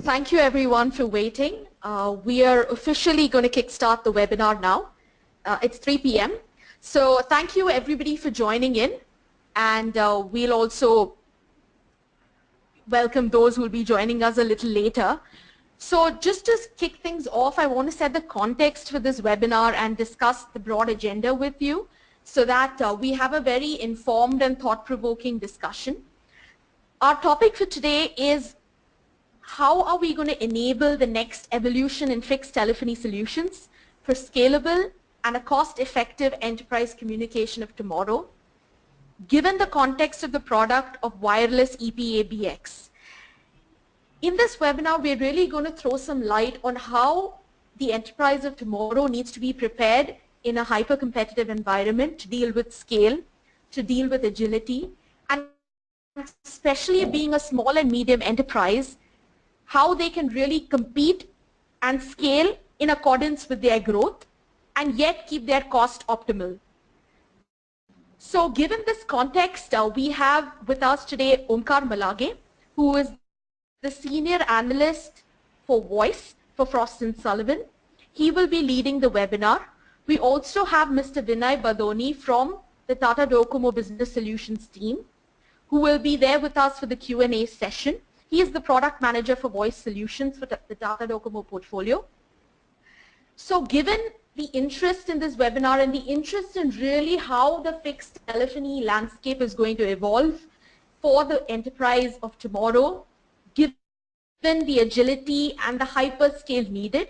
Thank you everyone for waiting. We are officially going to kickstart the webinar now. It's 3 p.m. So thank you everybody for joining in, and we'll also welcome those who will be joining us a little later. So just to kick things off, I want to set the context for this webinar and discuss the broad agenda with you so that we have a very informed and thought-provoking discussion. Our topic for today is how are we going to enable the next evolution in fixed telephony solutions for scalable and a cost-effective enterprise communication of tomorrow, given the context of the product of wireless EPABX. In this webinar, we're really going to throw some light on how the enterprise of tomorrow needs to be prepared in a hyper-competitive environment to deal with scale, to deal with agility, and especially being a small and medium enterprise, how they can really compete and scale in accordance with their growth and yet keep their cost optimal. So given this context, we have with us today Omkar Malage, who is the Senior Analyst for Voice for Frost & Sullivan. He will be leading the webinar. We also have Mr. Vinay Badoni from the Tata Docomo Business Solutions team, who will be there with us for the Q&A session. He is the Product Manager for Voice Solutions for the Tata Docomo portfolio. So given the interest in this webinar and the interest in really how the fixed telephony landscape is going to evolve for the enterprise of tomorrow, given the agility and the hyperscale needed,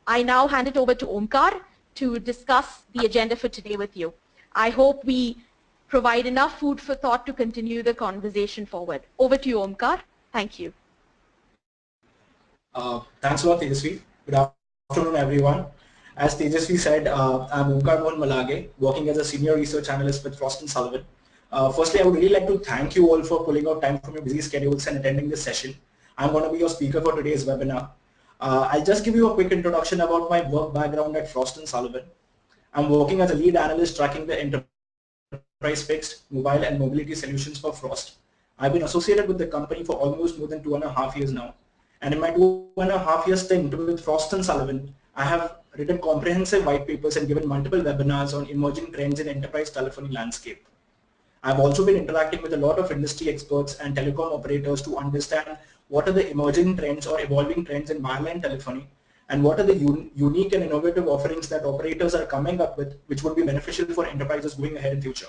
I now hand it over to Omkar to discuss the agenda for today with you. I hope we provide enough food for thought to continue the conversation forward. Over to you, Omkar. Thank you. Thanks a lot, Tejasvi. Good afternoon, everyone. As Tejasvi said, I'm Omkar Malage, working as a Senior Research Analyst with Frost & Sullivan. Firstly, I would really like to thank you all for pulling out time from your busy schedules and attending this session. I'm going to be your speaker for today's webinar. I'll just give you a quick introduction about my work background at Frost & Sullivan. I'm working as a lead analyst tracking the enterprise fixed, mobile and mobility solutions for Frost. I've been associated with the company for almost more than 2.5 years now. And in my 2.5 year stint with Frost & Sullivan, I have written comprehensive white papers and given multiple webinars on emerging trends in enterprise telephony landscape. I've also been interacting with a lot of industry experts and telecom operators to understand what are the emerging trends or evolving trends in wireline telephony and what are the unique and innovative offerings that operators are coming up with which would be beneficial for enterprises going ahead in future.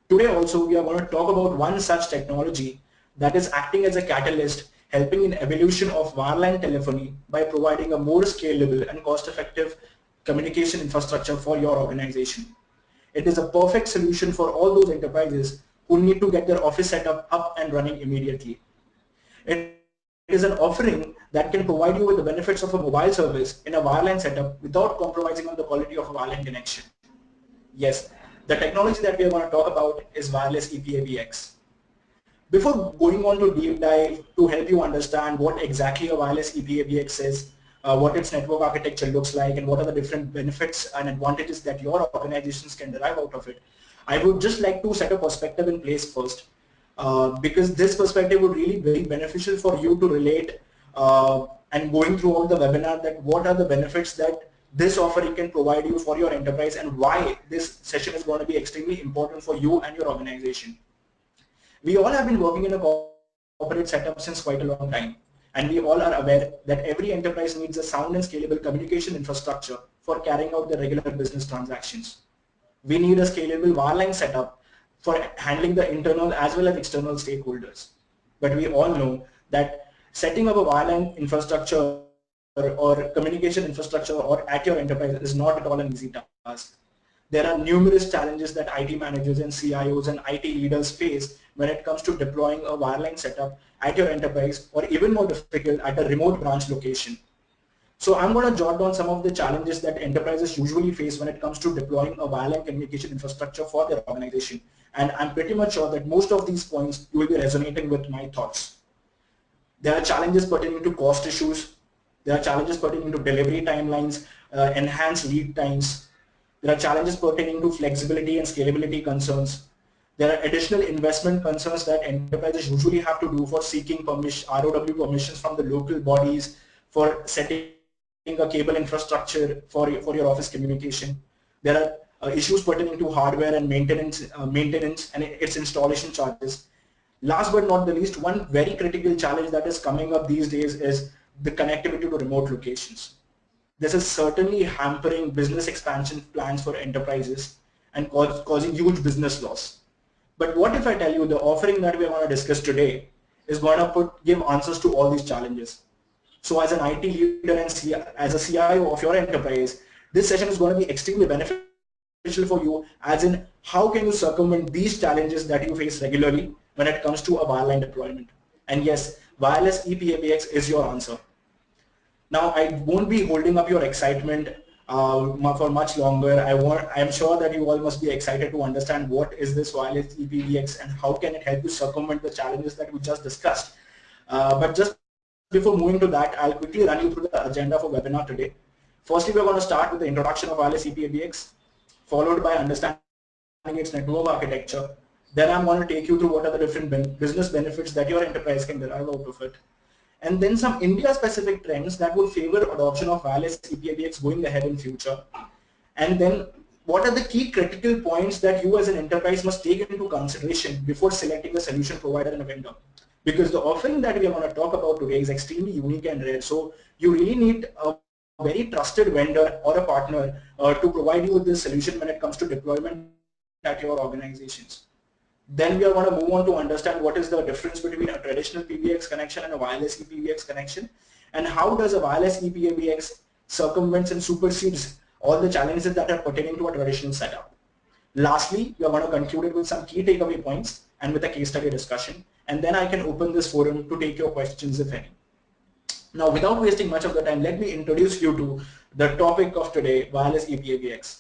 Today also we are going to talk about one such technology that is acting as a catalyst helping in evolution of wireline telephony by providing a more scalable and cost-effective communication infrastructure for your organization. It is a perfect solution for all those enterprises who need to get their office setup up and running immediately. It is an offering that can provide you with the benefits of a mobile service in a wireline setup without compromising on the quality of a wireline connection. Yes, the technology that we are going to talk about is wireless EPABX. Before going on to deep dive to help you understand what exactly a wireless EPABX is, what its network architecture looks like, and what are the different benefits and advantages that your organizations can derive out of it, I would just like to set a perspective in place first, because this perspective would really be very beneficial for you to relate and going throughout the webinar that what are the benefits that this offering can provide you for your enterprise and why this session is going to be extremely important for you and your organization. We all have been working in a corporate setup since quite a long time, and we all are aware that every enterprise needs a sound and scalable communication infrastructure for carrying out the regular business transactions. We need a scalable wireline setup for handling the internal as well as external stakeholders. But we all know that setting up a wireline infrastructure or communication infrastructure or at your enterprise is not at all an easy task. There are numerous challenges that IT managers and CIOs and IT leaders face when it comes to deploying a wireline setup at your enterprise, or even more difficult at a remote branch location. So I'm going to jot down some of the challenges that enterprises usually face when it comes to deploying a wireline communication infrastructure for their organization. And I'm pretty much sure that most of these points you will be resonating with my thoughts. There are challenges pertaining to cost issues. There are challenges pertaining to delivery timelines, enhanced lead times. There are challenges pertaining to flexibility and scalability concerns. There are additional investment concerns that enterprises usually have to do for seeking ROW permissions from the local bodies, for setting a cable infrastructure for your office communication. There are issues pertaining to hardware and maintenance and its installation charges. Last but not the least, one very critical challenge that is coming up these days is the connectivity to remote locations. This is certainly hampering business expansion plans for enterprises and causing huge business loss. But what if I tell you the offering that we are going to discuss today is going to give answers to all these challenges. So as an IT leader and as a CIO of your enterprise, this session is going to be extremely beneficial for you, as in how can you circumvent these challenges that you face regularly when it comes to a wireline deployment. And yes, wireless EPABX is your answer. Now, I won't be holding up your excitement for much longer. I'm sure that you all must be excited to understand what is this wireless EPABX and how can it help you circumvent the challenges that we just discussed. But just before moving to that, I'll quickly run you through the agenda for webinar today. Firstly, we're going to start with the introduction of wireless EPABX, followed by understanding its network architecture. Then I'm going to take you through what are the different business benefits that your enterprise can derive out of it. And then some India-specific trends that would favor adoption of wireless EPABX going ahead in future. And then what are the key critical points that you as an enterprise must take into consideration before selecting a solution provider and a vendor. Because the offering that we are going to talk about today is extremely unique and rare. So you really need a very trusted vendor or a partner to provide you with this solution when it comes to deployment at your organizations. Then we are going to move on to understand what is the difference between a traditional PBX connection and a wireless EPBX connection, and how does a wireless EPBX circumvents and supersedes all the challenges that are pertaining to a traditional setup. Lastly, we are going to conclude it with some key takeaway points and with a case study discussion, and then I can open this forum to take your questions if any. Now, without wasting much of the time, let me introduce you to the topic of today, wireless EPABX.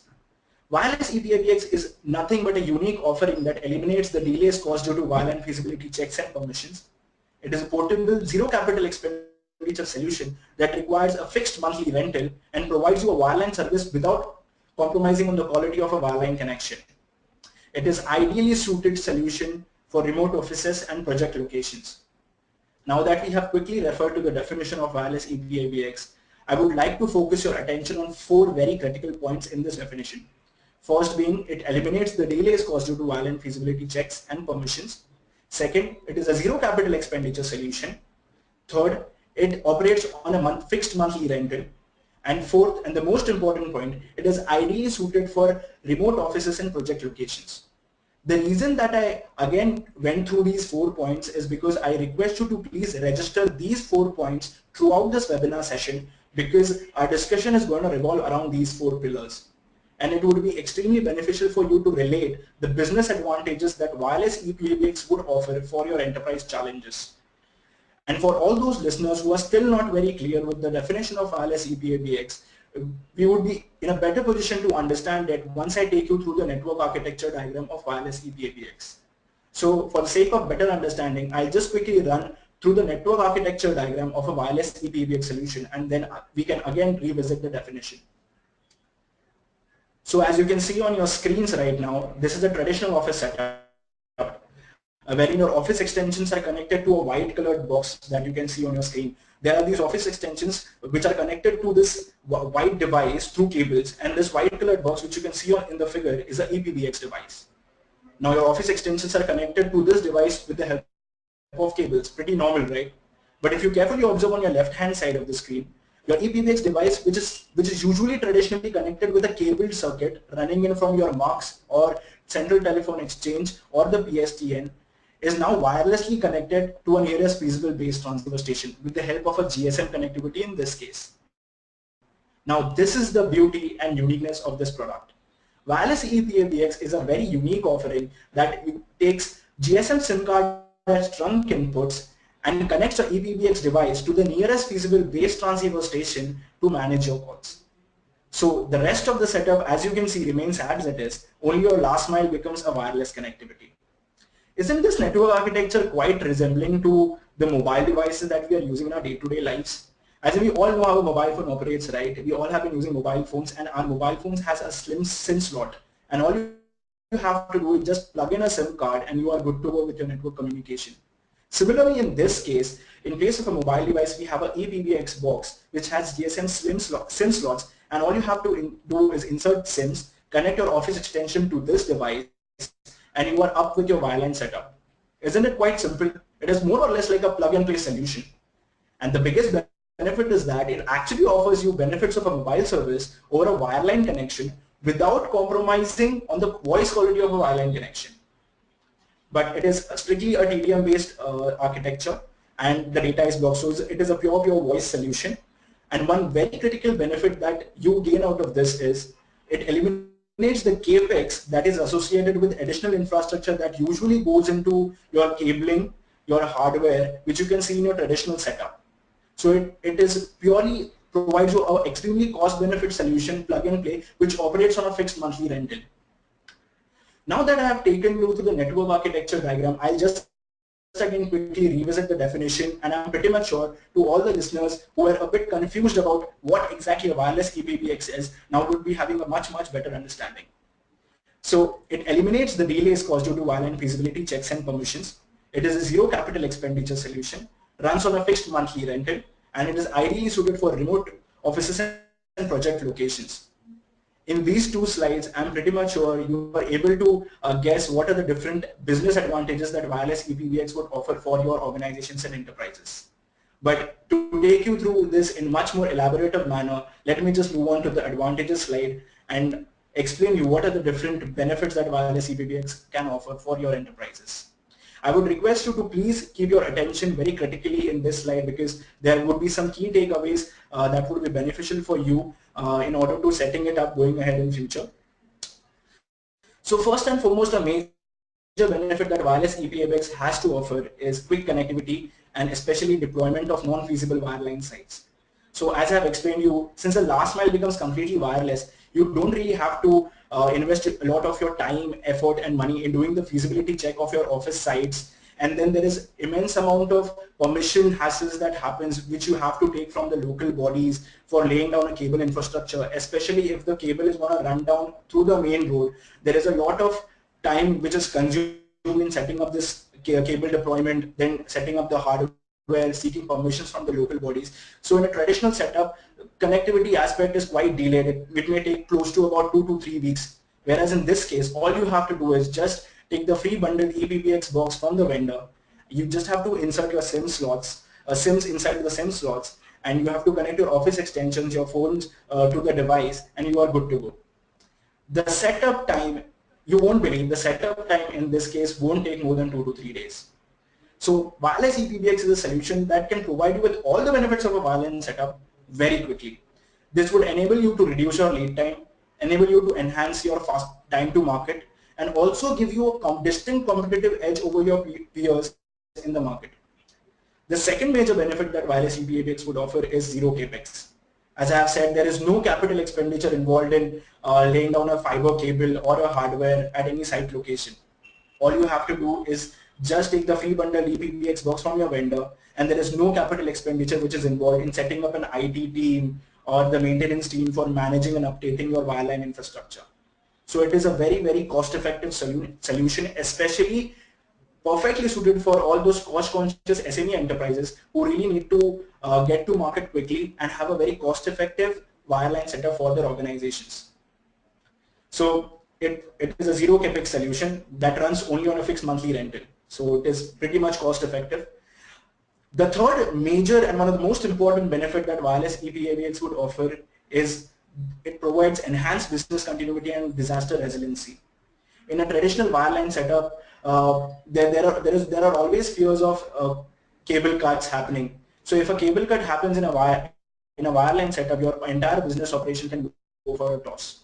Wireless EPABX is nothing but a unique offering that eliminates the delays caused due to wireline feasibility checks and permissions. It is a portable, zero capital expenditure solution that requires a fixed monthly rental and provides you a wireline service without compromising on the quality of a wireline connection. It is ideally suited solution for remote offices and project locations. Now that we have quickly referred to the definition of wireless EPABX, I would like to focus your attention on four very critical points in this definition. First being, it eliminates the delays caused due to wireline feasibility checks and permissions. Second, it is a zero capital expenditure solution. Third, it operates on a fixed monthly rental. And fourth, and the most important point, it is ideally suited for remote offices and project locations. The reason that I again went through these 4 points is because I request you to please register these 4 points throughout this webinar session, because our discussion is going to revolve around these 4 pillars. And it would be extremely beneficial for you to relate the business advantages that wireless EPABX would offer for your enterprise challenges. And for all those listeners who are still not very clear with the definition of wireless EPABX, we would be in a better position to understand that once I take you through the network architecture diagram of wireless EPABX. So for the sake of better understanding, I'll just quickly run through the network architecture diagram of a wireless EPABX solution, and then we can again revisit the definition. So as you can see on your screens right now, this is a traditional office setup wherein your office extensions are connected to a white colored box that you can see on your screen. There are these office extensions which are connected to this white device through cables, and this white colored box which you can see in the figure is an EPBX device. Now your office extensions are connected to this device with the help of cables, pretty normal, right? But if you carefully observe on your left hand side of the screen, your EPBX device, which is usually traditionally connected with a cabled circuit running in from your MUX or central telephone exchange or the PSTN, is now wirelessly connected to a nearest feasible base transceiver station with the help of a GSM connectivity in this case. Now this is the beauty and uniqueness of this product. Wireless EPABX is a very unique offering that takes GSM SIM card as trunk inputs and connects your EPBX device to the nearest feasible base transceiver station to manage your calls. So the rest of the setup, as you can see, remains as it is, only your last mile becomes a wireless connectivity. Isn't this network architecture quite resembling to the mobile devices that we are using in our day-to-day lives? As we all know how a mobile phone operates, right? We all have been using mobile phones, and our mobile phones has a slim SIM slot, and all you have to do is have to do is just plug in a SIM card and you are good to go with your network communication. Similarly, in this case, in case of a mobile device, we have a EPABX box which has GSM SIM slots, and all you have to do is insert SIMs, connect your office extension to this device, and you are up with your wireline setup. Isn't it quite simple? It is more or less like a plug-and-play solution. And the biggest benefit is that it actually offers you benefits of a mobile service over a wireline connection without compromising on the voice quality of a wireline connection. But it is strictly a TDM based architecture, and the data is blocked, so it is a pure voice solution. And one very critical benefit that you gain out of this is it eliminates the capex that is associated with additional infrastructure that usually goes into your cabling, your hardware, which you can see in your traditional setup. So it is purely provides you an extremely cost benefit solution, plug and play, which operates on a fixed monthly rental. Now that I have taken you through the network architecture diagram, I'll just again quickly revisit the definition, and I'm pretty much sure to all the listeners who are a bit confused about what exactly a wireless EPABX is, now would be having a much better understanding. So it eliminates the delays caused due to wireline feasibility checks and permissions. It is a zero capital expenditure solution, runs on a fixed monthly rental, and it is ideally suited for remote offices and project locations. In these two slides, I'm pretty much sure you are able to guess what are the different business advantages that wireless EPABX would offer for your organizations and enterprises. But to take you through this in much more elaborative manner, let me just move on to the advantages slide and explain you what are the different benefits that wireless EPABX can offer for your enterprises. I would request you to please keep your attention very critically in this slide, because there would be some key takeaways that would be beneficial for you in order to setting it up going ahead in future. So first and foremost, a major benefit that wireless EPABX has to offer is quick connectivity and especially deployment of non-feasible wireline sites. So as I have explained you, since the last mile becomes completely wireless, you don't really have to invest a lot of your time, effort and money in doing the feasibility check of your office sites. And then there is immense amount of permission hassles that happens, which you have to take from the local bodies for laying down a cable infrastructure, especially if the cable is going to run down through the main road. There is a lot of time which is consumed in setting up this cable deployment, then setting up the hardware, seeking permissions from the local bodies. So in a traditional setup, connectivity aspect is quite delayed. It may take close to about 2 to 3 weeks. Whereas in this case, all you have to do is just take the free bundled EPABX box from the vendor. You just have to insert your SIM slots, SIMs inside the SIM slots, and you have to connect your office extensions, your phones to the device, and you are good to go. The setup time, you won't believe, the setup time in this case won't take more than 2 to 3 days. So wireless EPABX is a solution that can provide you with all the benefits of a wireline setup very quickly. This would enable you to reduce your lead time, enable you to enhance your fast time to market, and also give you a distinct competitive edge over your peers in the market. The second major benefit that wireless EPABX would offer is zero capex. As I have said, there is no capital expenditure involved in laying down a fiber cable or a hardware at any site location. All you have to do is just take the free bundle EPABX box from your vendor, and there is no capital expenditure which is involved in setting up an IT team or the maintenance team for managing and updating your wireline infrastructure. So it is a very cost-effective solution, especially perfectly suited for all those cost-conscious SME enterprises who really need to get to market quickly and have a very cost-effective wireline setup for their organizations. So it is a zero capex solution that runs only on a fixed monthly rental. So it is pretty much cost-effective. The third major and one of the most important benefit that wireless EPABX would offer is it provides enhanced business continuity and disaster resiliency. In a traditional wireline setup, there are always fears of cable cuts happening. So if a cable cut happens in a wireline setup, your entire business operation can go for a toss.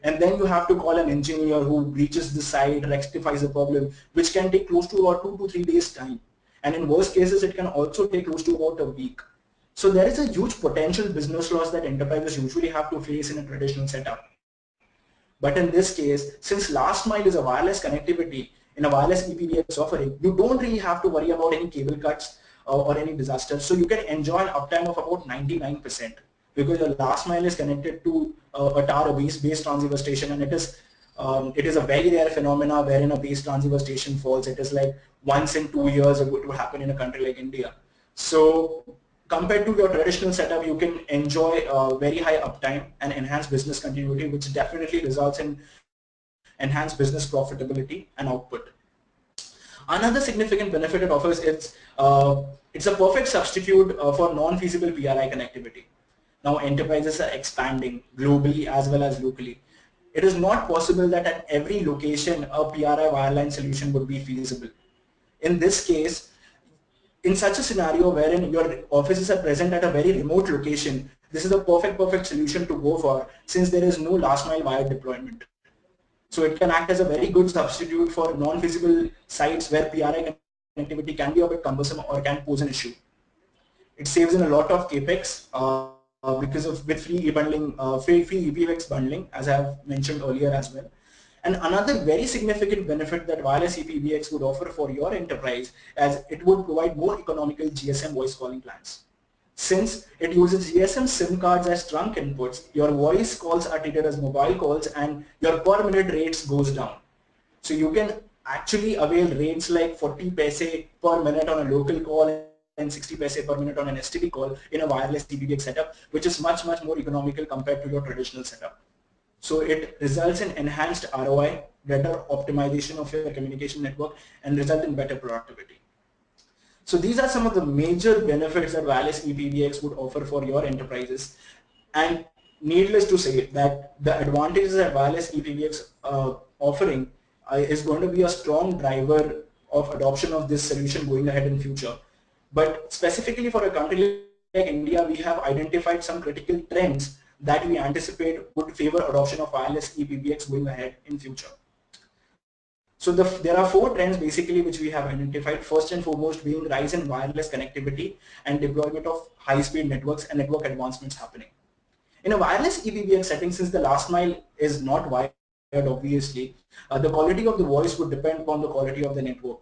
And then you have to call an engineer who reaches the site, rectifies the problem, which can take close to about 2 to 3 days time. And in worst cases, it can also take close to about a week. So there is a huge potential business loss that enterprises usually have to face in a traditional setup. But in this case, since last mile is a wireless connectivity in a wireless EPABX offering, you don't really have to worry about any cable cuts or any disasters. So you can enjoy an uptime of about 99%, because your last mile is connected to a tower base transceiver station, and it is It is a very rare phenomena wherein a base transceiver station falls. It is like once in 2 years it would happen in a country like India. So compared to your traditional setup, you can enjoy very high uptime and enhanced business continuity, which definitely results in enhanced business profitability and output. Another significant benefit it offers is it's a perfect substitute for non-feasible PRI connectivity. Now enterprises are expanding globally as well as locally. It is not possible that at every location a PRI wireline solution would be feasible. In this case, in such a scenario wherein your offices are present at a very remote location, this is a perfect solution to go for, since there is no last mile wired deployment. So it can act as a very good substitute for non-feasible sites where PRI connectivity can be a bit cumbersome or can pose an issue. It saves in a lot of capex because of with free e-bundling, free EPABX bundling, as I have mentioned earlier as well. And another very significant benefit that wireless EPABX would offer for your enterprise, as it would provide more economical GSM voice calling plans. Since it uses GSM SIM cards as trunk inputs, your voice calls are treated as mobile calls and your per minute rates goes down. So you can actually avail rates like 40 paise per minute on a local call and 60 paise per minute on an STD call in a wireless EPABX setup, which is much more economical compared to your traditional setup. So it results in enhanced ROI, better optimization of your communication network, and result in better productivity. So these are some of the major benefits that wireless EPABX would offer for your enterprises. And needless to say that the advantages that wireless EPABX offering is going to be a strong driver of adoption of this solution going ahead in future. But specifically for a country like India, we have identified some critical trends that we anticipate would favor adoption of wireless EPABX going ahead in future. So there are 4 trends basically which we have identified. First and foremost being rise in wireless connectivity and deployment of high-speed networks and network advancements happening. In a wireless EPABX setting, since the last mile is not wired obviously, the quality of the voice would depend upon the quality of the network.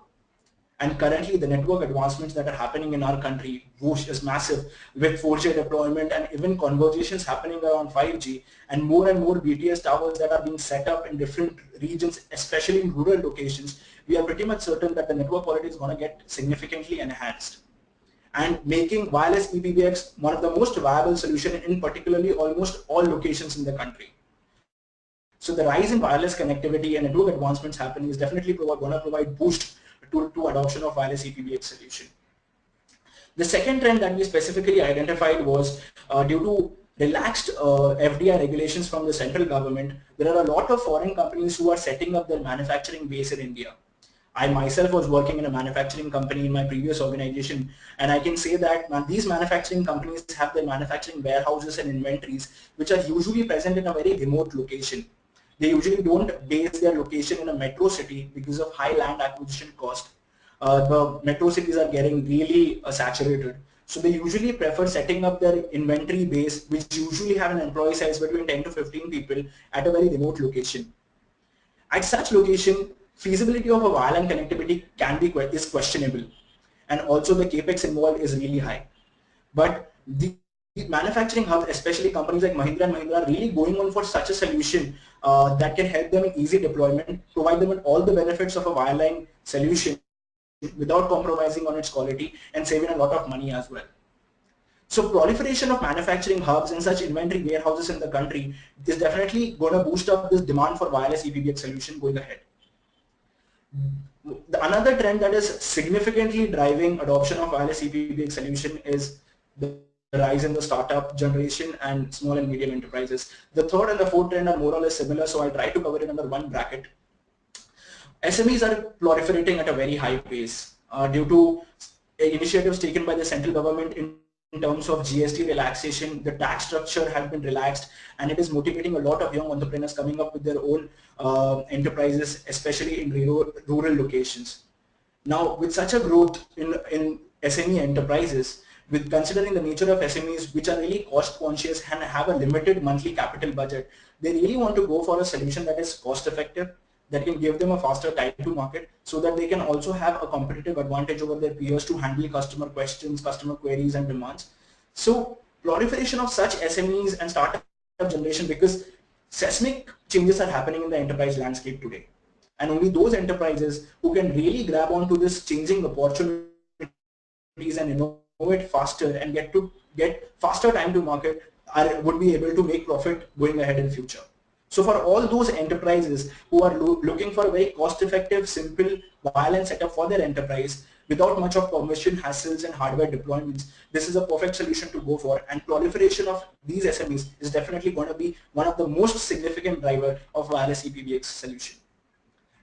And currently the network advancements that are happening in our country, whoosh, is massive, with 4G deployment and even conversations happening around 5G, and more BTS towers that are being set up in different regions, especially in rural locations. We are pretty much certain that the network quality is going to get significantly enhanced, and making wireless EPABX one of the most viable solution in particularly almost all locations in the country. So the rise in wireless connectivity and network advancements happening is definitely going to provide boost to adoption of wireless EPABX solution. The second trend that we specifically identified was due to relaxed FDI regulations from the central government. There are a lot of foreign companies who are setting up their manufacturing base in India. I myself was working in a manufacturing company in my previous organization, and I can say that these manufacturing companies have their manufacturing warehouses and inventories which are usually present in a very remote location. They usually don't base their location in a metro city because of high land acquisition cost. The metro cities are getting really saturated. So they usually prefer setting up their inventory base, which usually have an employee size between 10 to 15 people at a very remote location. At such location, feasibility of a wireline connectivity is questionable, and also the capex involved is really high. But the manufacturing hubs, especially companies like Mahindra and Mahindra, are really going on for such a solution that can help them in easy deployment, provide them with all the benefits of a wireline solution without compromising on its quality and saving a lot of money as well. So proliferation of manufacturing hubs and such inventory warehouses in the country is definitely going to boost up this demand for wireless EPABX solution going ahead. Another trend that is significantly driving adoption of wireless EPABX solution is the rise in the startup generation and small and medium enterprises. The third and the fourth trend are more or less similar, so I'll try to cover it under one bracket. SMEs are proliferating at a very high pace due to initiatives taken by the central government in terms of GST relaxation. The tax structure has been relaxed, and it is motivating a lot of young entrepreneurs coming up with their own enterprises, especially in rural locations. Now, with such a growth in SME enterprises, with considering the nature of SMEs, which are really cost conscious and have a limited monthly capital budget, they really want to go for a solution that is cost effective, that can give them a faster time to market, so that they can also have a competitive advantage over their peers to handle customer questions, customer queries and demands. So proliferation of such SMEs and startup generation, because Seismic changes are happening in the enterprise landscape today. And only those enterprises who can really grab onto this changing opportunities and innovate faster and get faster time to market would be able to make profit going ahead in future. So for all those enterprises who are looking for a very cost-effective, simple wireless setup for their enterprise without much of permission, hassles and hardware deployments, this is a perfect solution to go for, and proliferation of these SMEs is definitely going to be one of the most significant driver of wireless EPBX solution.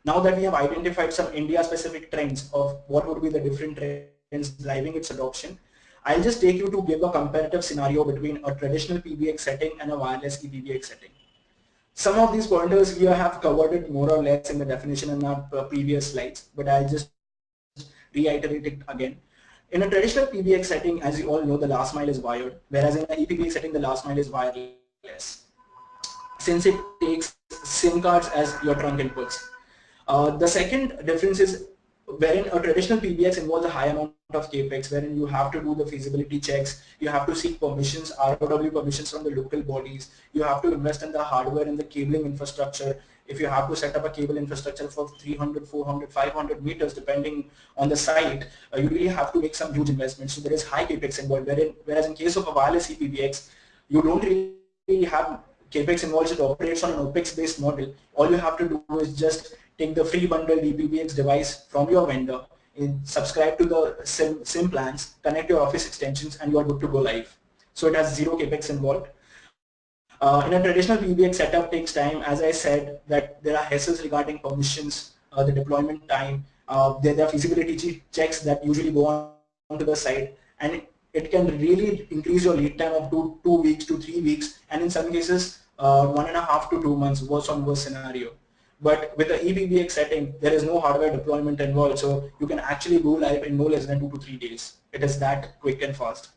Now that we have identified some India-specific trends of what would be the different trends driving its adoption, I'll just take you to give a comparative scenario between a traditional PBX setting and a wireless EPBX setting. Some of these pointers we have covered it more or less in the definition in our previous slides, but I'll just reiterate it again. In a traditional PBX setting, as you all know, the last mile is wired, whereas in an EPBX setting, the last mile is wireless, since it takes SIM cards as your trunk inputs. The second difference is wherein a traditional PBX involves a high amount of capex, wherein you have to do the feasibility checks, you have to seek permissions, ROW permissions from the local bodies, you have to invest in the hardware and the cabling infrastructure. If you have to set up a cable infrastructure for 300, 400, 500 meters depending on the site, you really have to make some huge investments. So there is high capex involved, whereas in case of a wireless EPBX, you don't really have capex involved. It operates on an OPEX based model. All you have to do is just take the free bundled EPBX device from your vendor, subscribe to the SIM plans, connect your Office extensions, and you are good to go live. So it has zero capex involved. In a traditional PBX setup takes time, as I said, that there are hassles regarding permissions, the deployment time, there are feasibility checks that usually go on to the site, and it can really increase your lead time of 2 weeks to 3 weeks, and in some cases 1.5 to 2 months, worse on worse scenario. But with the EPBX setting, there is no hardware deployment involved, so you can actually go live in no less than 2 to 3 days. It is that quick and fast.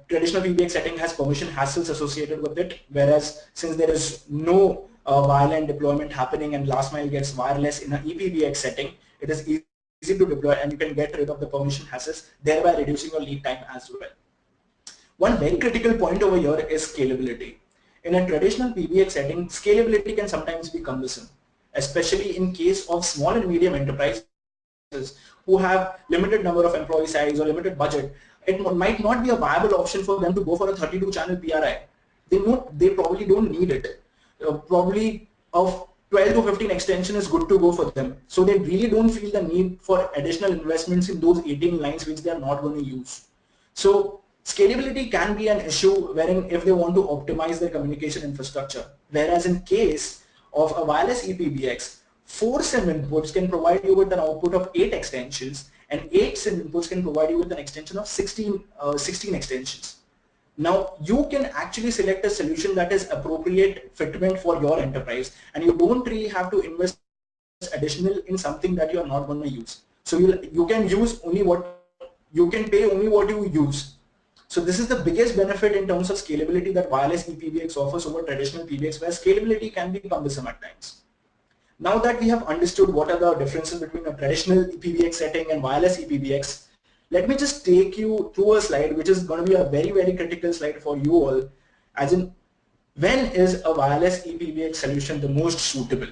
Traditional PBX setting has permission hassles associated with it, whereas since there is no wireline deployment happening and last mile gets wireless in an EPBX setting, it is easy to deploy and you can get rid of the permission hassles, thereby reducing your lead time as well. One very critical point over here is scalability. In a traditional PBX setting, scalability can sometimes be cumbersome, especially in case of small and medium enterprises who have limited number of employee size or limited budget. It might not be a viable option for them to go for a 32 channel PRI. They probably don't need it. Probably of 12 to 15 extension is good to go for them. So they really don't feel the need for additional investments in those 18 lines which they are not going to use. So scalability can be an issue wherein if they want to optimize their communication infrastructure. Whereas in case of a wireless EPBX, 4 SIM inputs can provide you with an output of 8 extensions, and 8 SIM inputs can provide you with an extension of 16 extensions. Now you can actually select a solution that is appropriate fitment for your enterprise, and you don't really have to invest additional in something that you are not going to use. So you can use only what you can pay only what you use. So this is the biggest benefit in terms of scalability that wireless EPBX offers over traditional PBX, where scalability can be cumbersome at times. Now that we have understood what are the differences between a traditional EPBX setting and wireless EPBX, let me just take you through a slide which is going to be a very, very critical slide for you all, as in when is a wireless EPBX solution the most suitable?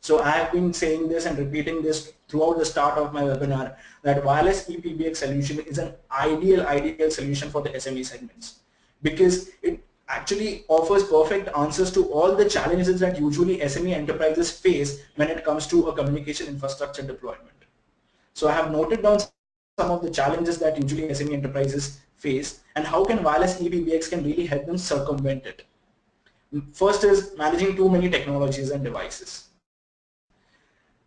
So I have been saying this and repeating this throughout the start of my webinar that wireless EPBX solution is an ideal solution for the SME segments, because it actually offers perfect answers to all the challenges that usually SME enterprises face when it comes to a communication infrastructure deployment. So I have noted down some of the challenges that usually SME enterprises face and how can wireless EPBX can really help them circumvent it. First is managing too many technologies and devices.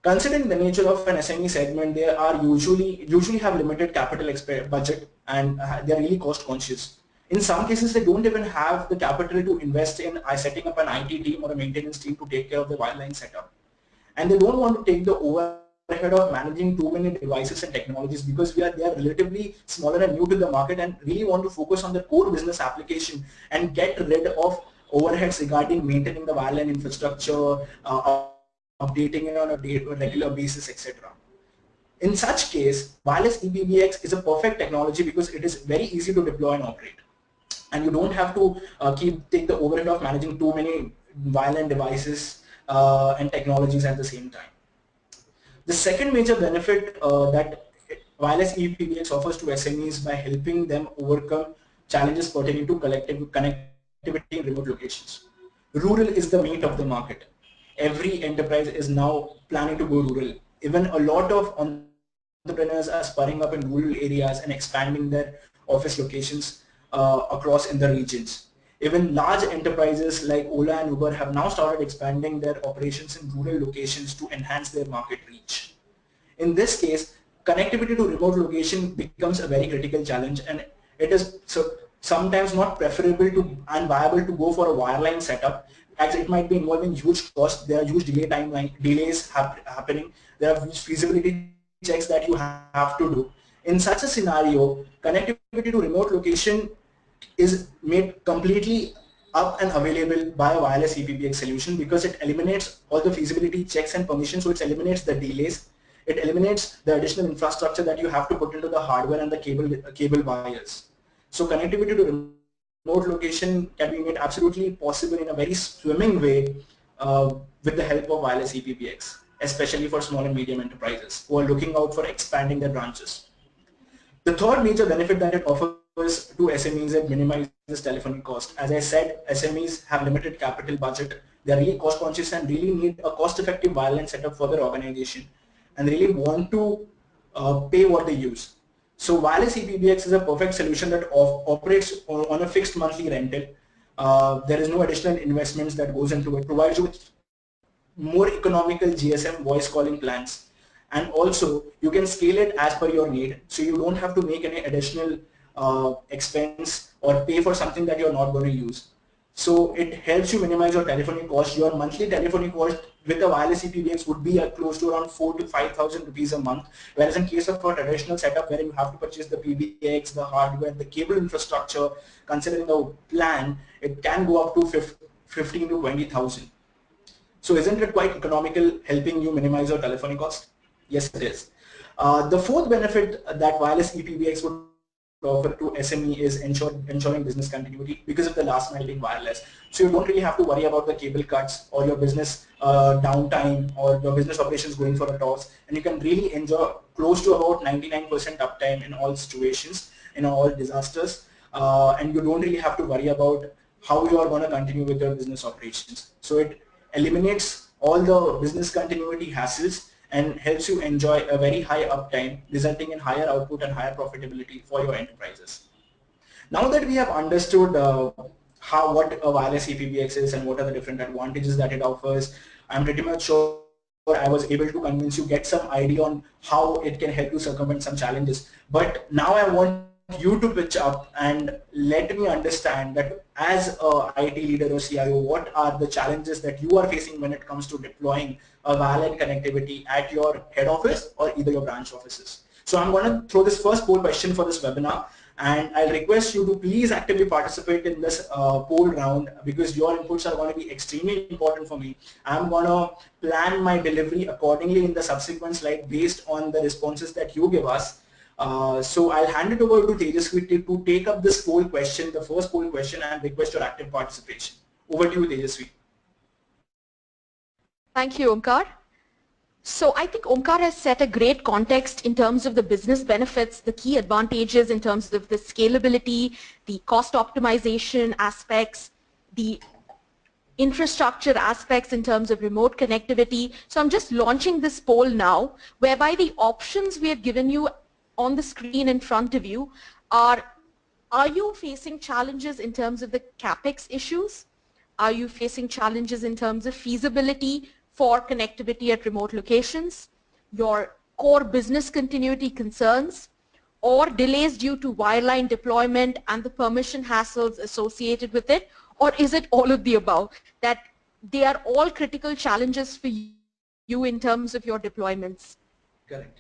Considering the nature of an SME segment, they are usually have limited capital budget, and they are really cost conscious. In some cases, they don't even have the capital to invest in setting up an IT team or a maintenance team to take care of the wireline setup. And they don't want to take the overhead of managing too many devices and technologies because they are relatively smaller and new to the market and really want to focus on their core business application and get rid of overheads regarding maintaining the wireline infrastructure, updating it on a regular basis, etc. In such case, wireless EPBX is a perfect technology because it is very easy to deploy and operate, and you don't have to take the overhead of managing too many violent devices and technologies at the same time. The second major benefit that wireless EPBX offers to SMEs by helping them overcome challenges pertaining to connectivity in remote locations. Rural is the meat of the market. Every enterprise is now planning to go rural. Even a lot of entrepreneurs are spurring up in rural areas and expanding their office locations across in the regions. Even large enterprises like Ola and Uber have now started expanding their operations in rural locations to enhance their market reach. In this case, connectivity to remote location becomes a very critical challenge, and it is sometimes not preferable to and viable to go for a wireline setup, as it might be involving huge costs. There are huge delays happening. There are huge feasibility checks that you have to do. In such a scenario, connectivity to remote location is made completely up and available by a wireless EPBX solution, because it eliminates all the feasibility checks and permissions. So it eliminates the delays, it eliminates the additional infrastructure that you have to put into the hardware and the cable wires. So connectivity to remote location can be made absolutely possible in a very swimming way with the help of wireless EPBX, especially for small and medium enterprises who are looking out for expanding their branches. The third major benefit that it offers to SMEs, it minimizes telephony cost. As I said, SMEs have limited capital budget. They are really cost conscious and really need a cost-effective wireline setup for their organization, and really want to pay what they use. So wireless EPBX is a perfect solution that operates on a fixed monthly rental. There is no additional investments that goes into it. Provides you with more economical GSM voice calling plans, and also you can scale it as per your need, so you don't have to make any additional expense or pay for something that you're not going to use. So it helps you minimize your telephony cost. Your monthly telephony cost with a wireless EPBX would be close to around 4,000 to 5,000 rupees a month, whereas in case of a traditional setup where you have to purchase the PBX, the hardware, the cable infrastructure, considering the plan, it can go up to 15 to 20,000. So isn't it quite economical, helping you minimize your telephony cost? Yes, it is. The fourth benefit that wireless EPBX would offer to SME is ensuring business continuity because of the last mile being wireless. So you don't really have to worry about the cable cuts or your business downtime or your business operations going for a toss, and you can really enjoy close to about 99% uptime in all situations, in all disasters, and you don't really have to worry about how you are going to continue with your business operations. So it eliminates all the business continuity hassles and helps you enjoy a very high uptime, resulting in higher output and higher profitability for your enterprises. Now that we have understood what a wireless EPBX is and what are the different advantages that it offers, I'm pretty much sure I was able to convince you, get some idea on how it can help you circumvent some challenges. But now I want you to pitch up and let me understand that as a IT leader or CIO, what are the challenges that you are facing when it comes to deploying a wireless connectivity at your head office or either your branch offices. So I'm going to throw this first poll question for this webinar, and I'll request you to please actively participate in this poll round, because your inputs are going to be extremely important for me. I'm going to plan my delivery accordingly in the subsequent slide based on the responses that you give us. So I'll hand it over to Tejasvi to take up this poll question, the first poll question, and request your active participation. Over to you, Tejasvi. Thank you, Omkar. So I think Omkar has set a great context in terms of the business benefits, the key advantages in terms of the scalability, the cost optimization aspects, the infrastructure aspects in terms of remote connectivity. So I'm just launching this poll now, whereby the options we have given you on the screen in front of you are you facing challenges in terms of the CapEx issues? Are you facing challenges in terms of feasibility for connectivity at remote locations, your core business continuity concerns, or delays due to wireline deployment and the permission hassles associated with it? Or is it all of the above, that they are all critical challenges for you in terms of your deployments? Correct.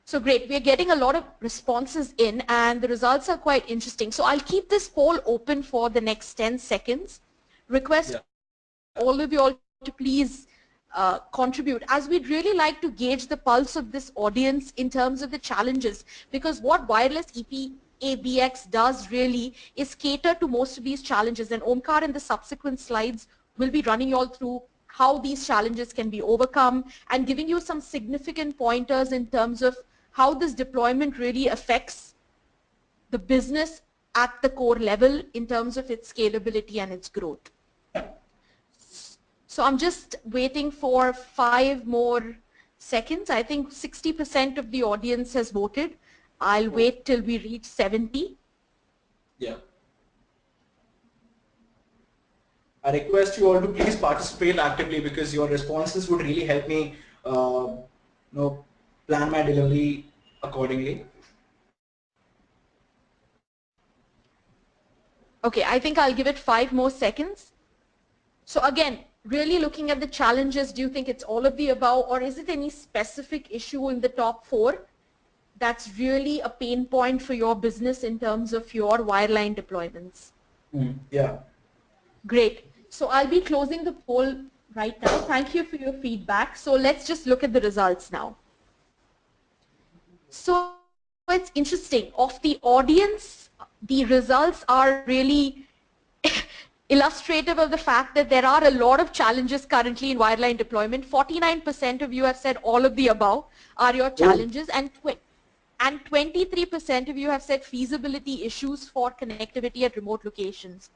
So great, we are getting a lot of responses in, and the results are quite interesting. So I'll keep this poll open for the next 10 seconds. Request all of you all to please contribute, as we'd really like to gauge the pulse of this audience in terms of the challenges, because what wireless EPABX does really is cater to most of these challenges, and Omkar in the subsequent slides will be running you all through how these challenges can be overcome and giving you some significant pointers in terms of how this deployment really affects the business at the core level in terms of its scalability and its growth. So I'm just waiting for 5 more seconds. I think 60% of the audience has voted. I'll wait till we reach 70. Yeah. I request you all to please participate actively because your responses would really help me plan my delivery accordingly. Okay, I think I'll give it 5 more seconds. So again, really looking at the challenges, do you think it's all of the above, or is it any specific issue in the top 4 that's really a pain point for your business in terms of your wireline deployments? Yeah. Great. So I'll be closing the poll right now. Thank you for your feedback. So let's just look at the results now. So it's interesting. Of the audience, the results are really illustrative of the fact that there are a lot of challenges currently in wireline deployment. 49% of you have said all of the above are your challenges, and 23% of you have said feasibility issues for connectivity at remote locations.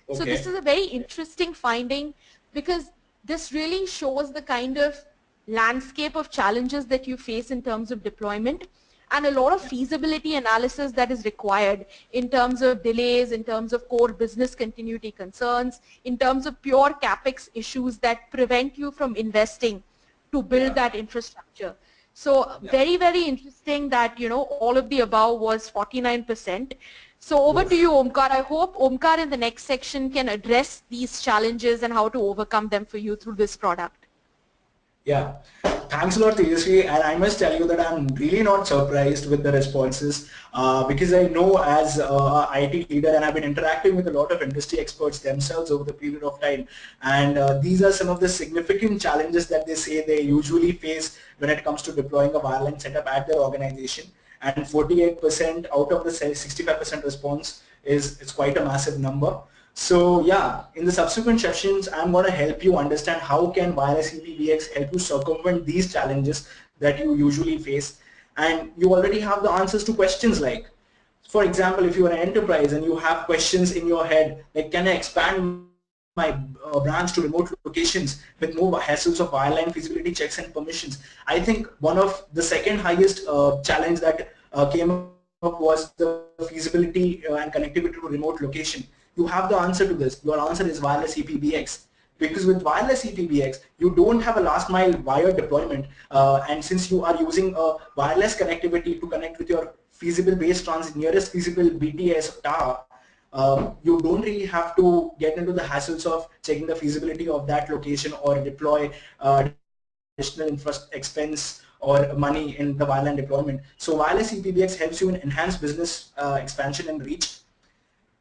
Okay. So this is a very interesting finding because this really shows the kind of landscape of challenges that you face in terms of deployment, and a lot of feasibility analysis that is required in terms of delays, in terms of core business continuity concerns, in terms of pure CapEx issues that prevent you from investing to build that infrastructure. So very, very interesting that, you know, all of the above was 49%. So over to you, Omkar. I hope Omkar in the next section can address these challenges and how to overcome them for you through this product. Yeah, thanks a lot, Tejasvi, and I must tell you that I'm really not surprised with the responses because I know as a IT leader, and I've been interacting with a lot of industry experts themselves over the period of time, and these are some of the significant challenges that they say they usually face when it comes to deploying a wireline setup at their organization, and 48% out of the 65% response is quite a massive number. So yeah, in the subsequent sessions, I'm going to help you understand how can Wireless EPABX help you circumvent these challenges that you usually face. And you already have the answers to questions like, for example, if you're an enterprise and you have questions in your head, like can I expand my branch to remote locations with no hassles of wireline feasibility checks and permissions. I think one of the second highest challenge that came up was the feasibility and connectivity to remote location. You have the answer to this. Your answer is Wireless EPABX. Because with Wireless EPABX, you don't have a last mile wire deployment, and since you are using a wireless connectivity to connect with your feasible base transit, nearest feasible BTS Tata, you don't really have to get into the hassles of checking the feasibility of that location or deploy additional expense or money in the wireline deployment. So Wireless EPABX helps you in enhanced business expansion and reach.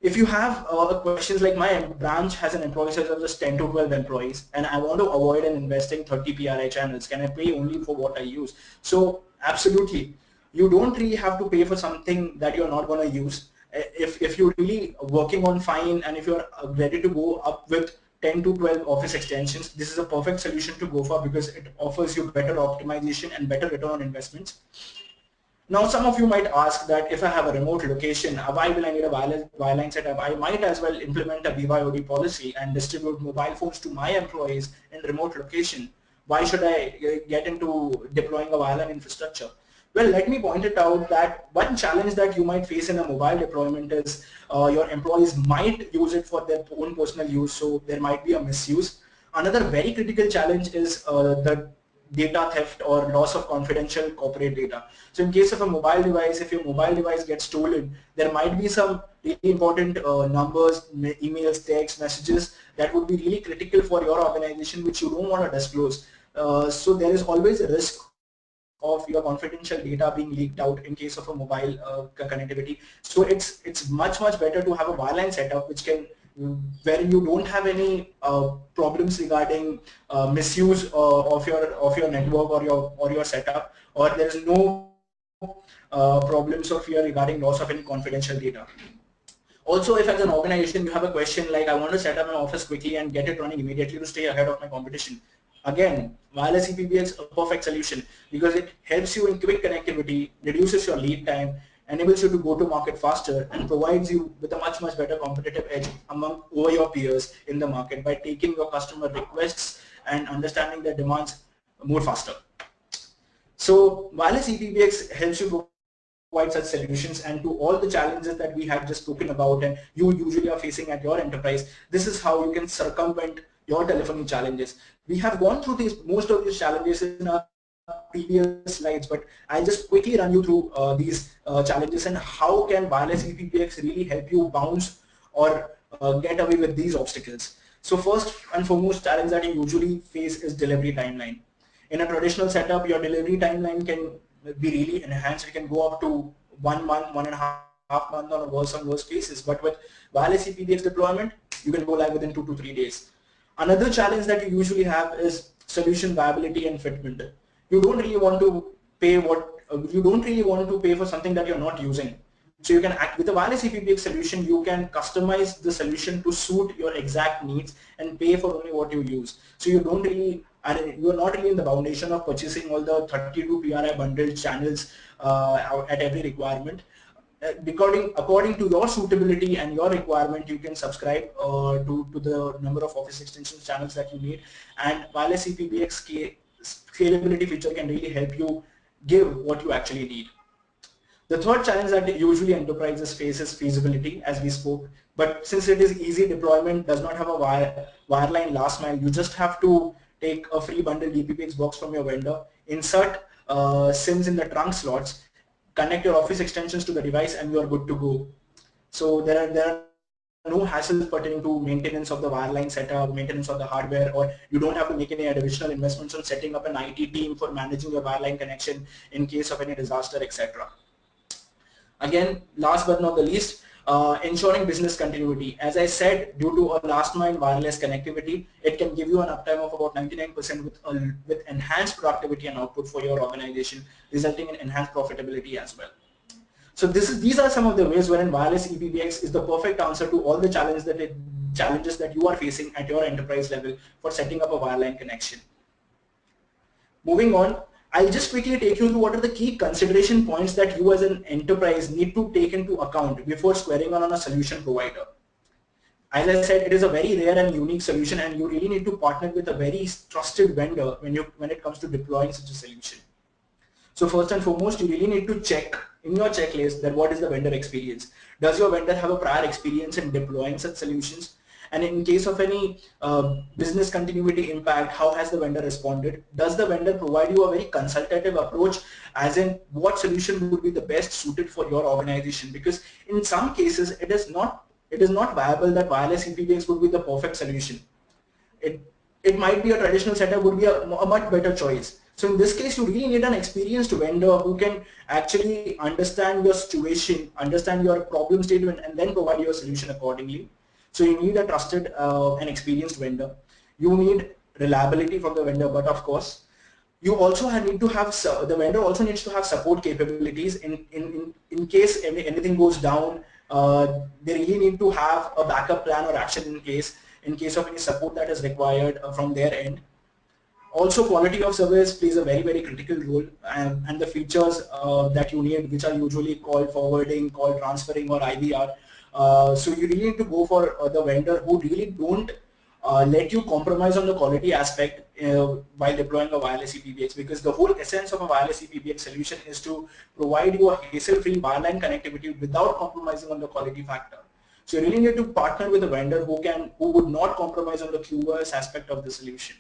If you have questions like my branch has an employee size of just 10 to 12 employees and I want to avoid and investing 30 PRI channels, can I pay only for what I use? So absolutely, you don't really have to pay for something that you're not going to use. If you're really working on fine and if you're ready to go up with 10 to 12 office extensions, this is a perfect solution to go for because it offers you better optimization and better return on investments. Now, some of you might ask that if I have a remote location, why will I need a wireline setup? I might as well implement a BYOD policy and distribute mobile phones to my employees in remote location. Why should I get into deploying a wireline infrastructure? Well, let me point it out that one challenge that you might face in a mobile deployment is your employees might use it for their own personal use, so there might be a misuse. Another very critical challenge is the data theft or loss of confidential corporate data. So in case of a mobile device, if your mobile device gets stolen, there might be some really important numbers, emails, text messages that would be really critical for your organization which you don't want to disclose. So there is always a risk of your confidential data being leaked out in case of a mobile connectivity. So it's much better to have a wireline setup which can where you don't have any problems regarding misuse of your network or your setup, or there is no problems or fear regarding loss of any confidential data. Also, if as an organization you have a question like I want to set up an office quickly and get it running immediately to stay ahead of my competition, again, Wireless EPABX is a perfect solution because it helps you in quick connectivity, reduces your lead time, enables you to go to market faster, and provides you with a much better competitive edge among over your peers in the market by taking your customer requests and understanding their demands more faster. So Wireless EPABX helps you provide such solutions, and to all the challenges that we have just spoken about and you usually are facing at your enterprise, this is how you can circumvent your telephony challenges. We have gone through most of these challenges in our previous slides, but I'll just quickly run you through these challenges and how can Wireless EPABX really help you bounce or get away with these obstacles. So first and foremost challenge that you usually face is delivery timeline. In a traditional setup, your delivery timeline can be really enhanced. It can go up to 1 month, 1.5 months on worse cases. But with Wireless EPABX deployment, you can go live within 2 to 3 days. Another challenge that you usually have is solution viability and fitment. You don't really want to pay for something that you're not using. So you can act with a Wireless EPABX solution. You can customize the solution to suit your exact needs and pay for only what you use. So you don't really, and you're not really in the foundation of purchasing all the 32 PRI bundled channels at every requirement. According to your suitability and your requirement, you can subscribe to the number of Office extensions channels that you need, and Wireless EPABX scalability feature can really help you give what you actually need. The third challenge that usually enterprises face is feasibility, as we spoke. But since it is easy deployment, does not have a wireline last mile, you just have to take a free bundled EPABX box from your vendor, insert SIMs in the trunk slots, connect your Office extensions to the device, and you are good to go. So there are no hassles pertaining to maintenance of the wireline setup, maintenance of the hardware, or you don't have to make any additional investments on setting up an IT team for managing your wireline connection in case of any disaster, etc. Again, last but not the least, ensuring business continuity. As I said, due to a last mile wireless connectivity, it can give you an uptime of about 99% with enhanced productivity and output for your organization, resulting in enhanced profitability as well. So these are some of the ways wherein Wireless EPABX is the perfect answer to all the challenges that you are facing at your enterprise level for setting up a wireline connection. Moving on, I'll just quickly take you through what are the key consideration points that you as an enterprise need to take into account before squaring on a solution provider. As I said, it is a very rare and unique solution, and you really need to partner with a very trusted vendor when it comes to deploying such a solution. So first and foremost, you really need to check in your checklist that what is the vendor experience. Does your vendor have a prior experience in deploying such solutions? And in case of any business continuity impact, how has the vendor responded? Does the vendor provide you a very consultative approach, as in what solution would be the best suited for your organization? Because in some cases, it is not viable that Wireless EPABX would be the perfect solution. It might be a traditional setup would be a much better choice. So in this case, you really need an experienced vendor who can actually understand your situation, understand your problem statement, and then provide your solution accordingly. So you need a trusted and experienced vendor. You need reliability from the vendor, but of course, you also need to have, the vendor also needs to have support capabilities in case anything goes down. They really need to have a backup plan or action in case of any support that is required from their end. Also, quality of service plays a very critical role, and the features that you need, which are usually call forwarding, call transferring, or IVR. So you really need to go for the vendor who really don't let you compromise on the quality aspect while deploying a Wireless EPABX, because the whole essence of a Wireless EPABX solution is to provide you a hassle-free wireline connectivity without compromising on the quality factor. So you really need to partner with a vendor who would not compromise on the QoS aspect of the solution.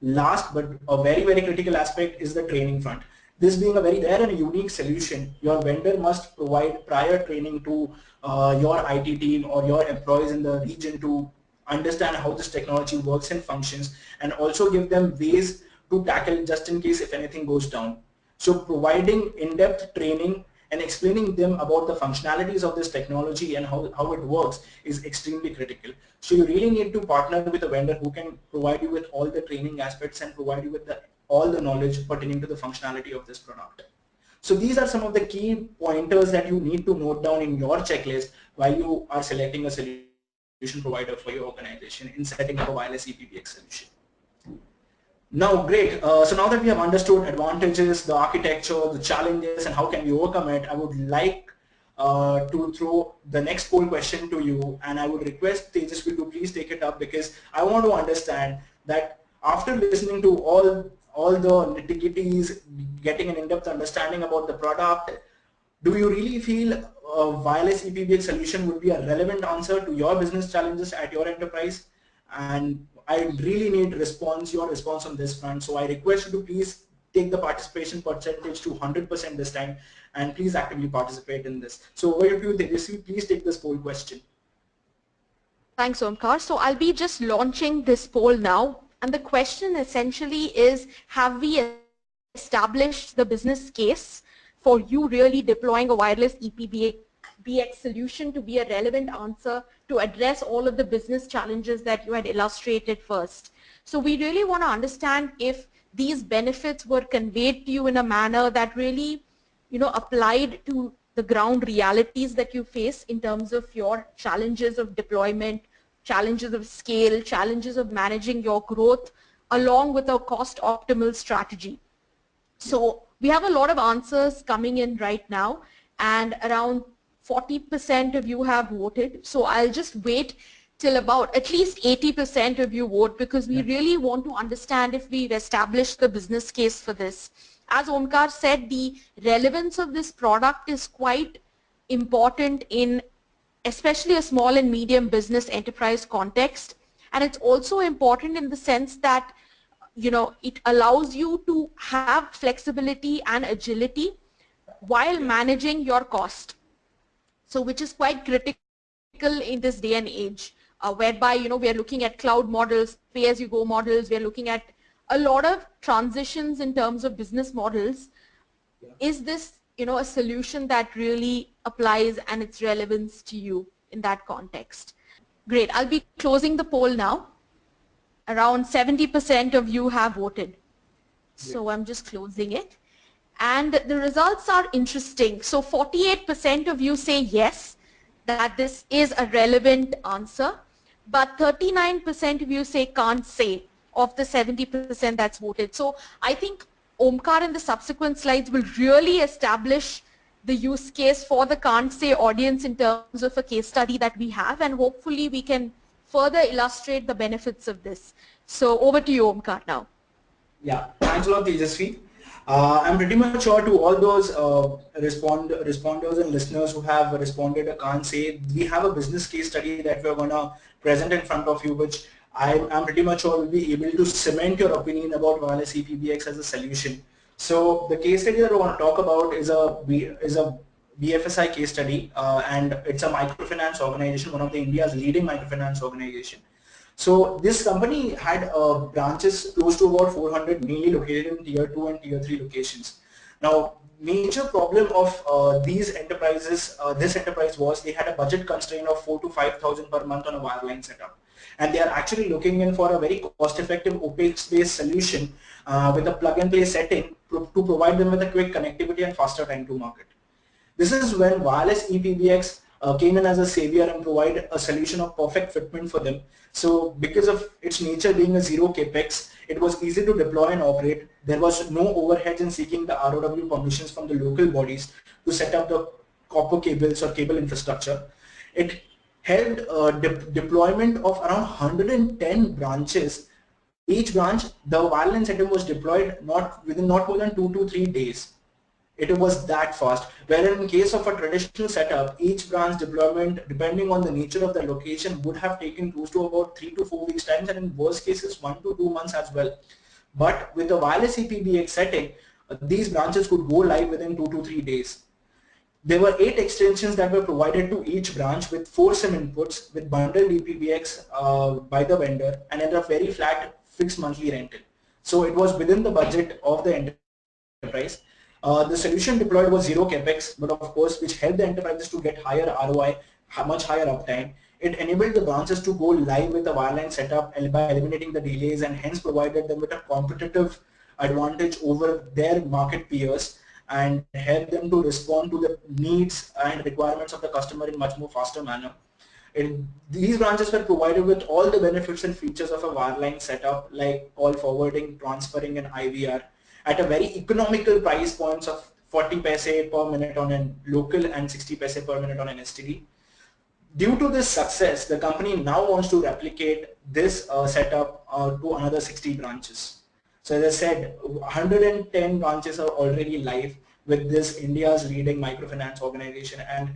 Last but a very critical aspect is the training front. This being a very rare and a unique solution, your vendor must provide prior training to your IT team or your employees in the region to understand how this technology works and functions, and also give them ways to tackle it just in case if anything goes down. So providing in-depth training and explaining them about the functionalities of this technology and how it works is extremely critical. So you really need to partner with a vendor who can provide you with all the training aspects and provide you with all the knowledge pertaining to the functionality of this product. So these are some of the key pointers that you need to note down in your checklist while you are selecting a solution provider for your organization in setting up a wireless EPBX solution. Now, great. So now that we have understood advantages, the architecture, the challenges, and how can we overcome it, I would like to throw the next poll question to you, and I would request Tejasvi to please take it up, because I want to understand that after listening to all the nitty-gritties, getting an in-depth understanding about the product, do you really feel a wireless EPBX solution would be a relevant answer to your business challenges at your enterprise? And I really need your response on this front. So I request you to please take the participation percentage to 100% this time, and please actively participate in this. So over to you, Tejasvi, please take this poll question. Thanks, Omkar. So I'll be just launching this poll now. And the question essentially is, have we established the business case for you really deploying a wireless EPBX solution to be a relevant answer to address all of the business challenges that you had illustrated first? So we really want to understand if these benefits were conveyed to you in a manner that really, applied to the ground realities that you face in terms of your challenges of deployment, challenges of scale, challenges of managing your growth, along with a cost optimal strategy. So we have a lot of answers coming in right now, and around 40% of you have voted. So I'll just wait till about at least 80% of you vote, because we really want to understand if we've established the business case for this. As Omkar said, the relevance of this product is quite important in especially a small and medium business enterprise context. And it's also important in the sense that it allows you to have flexibility and agility while managing your cost. So which is quite critical in this day and age, whereby, we are looking at cloud models, pay-as-you-go models, we are looking at a lot of transitions in terms of business models. Is this, a solution that really applies and its relevance to you in that context? Great. I'll be closing the poll now. Around 70% of you have voted. So I'm just closing it. And the results are interesting. So 48% of you say yes, that this is a relevant answer, but 39% of you say can't say of the 70% that's voted. So I think Omkar in the subsequent slides will really establish the use case for the can't say audience in terms of a case study that we have, and hopefully we can further illustrate the benefits of this. So over to you, Omkar, now. Yeah, thanks a lot, Tejasvi. I'm pretty much sure to all those responders and listeners who have responded, I can't say, we have a business case study that we're going to present in front of you, which I'm pretty much sure will be able to cement your opinion about wireless EPBX as a solution. So the case study that we want to talk about is a BFSI case study, and it's a microfinance organization, one of the India's leading microfinance organization. So this company had branches close to about 400, mainly located in tier 2 and tier 3 locations. Now, major problem of these enterprises, this enterprise was they had a budget constraint of 4,000 to 5,000 per month on a wireline setup. And they are actually looking in for a very cost-effective OpEx-based solution with a plug-and-play setting to provide them with a quick connectivity and faster time to market. This is when wireless EPBX came in as a savior and provided a solution of perfect fitment for them. So because of its nature being a zero capex, it was easy to deploy and operate. There was no overheads in seeking the ROW permissions from the local bodies to set up the copper cables or cable infrastructure. It held deployment of around 110 branches. Each branch, the wireline setup was deployed within not more than 2 to 3 days. It was that fast. Wherein in case of a traditional setup, each branch deployment, depending on the nature of the location, would have taken close to about 3 to 4 weeks time, and in worst cases 1 to 2 months as well. But with the wireless EPBX setting, these branches could go live within 2 to 3 days. There were 8 extensions that were provided to each branch with 4 SIM inputs with bundled EPBX by the vendor, and at a very flat fixed monthly rental. So it was within the budget of the enterprise. The solution deployed was zero capex, but of course, which helped the enterprises to get higher ROI, much higher uptime. It enabled the branches to go live with the wireline setup by eliminating the delays, and hence provided them with a competitive advantage over their market peers. and help them to respond to the needs and requirements of the customer in much more faster manner. And these branches were provided with all the benefits and features of a wireline setup like call forwarding, transferring and IVR at a very economical price points of 40 paise per minute on a local and 60 paise per minute on an STD. Due to this success, the company now wants to replicate this setup to another 60 branches. So as I said, 110 branches are already live with this India's leading microfinance organization, and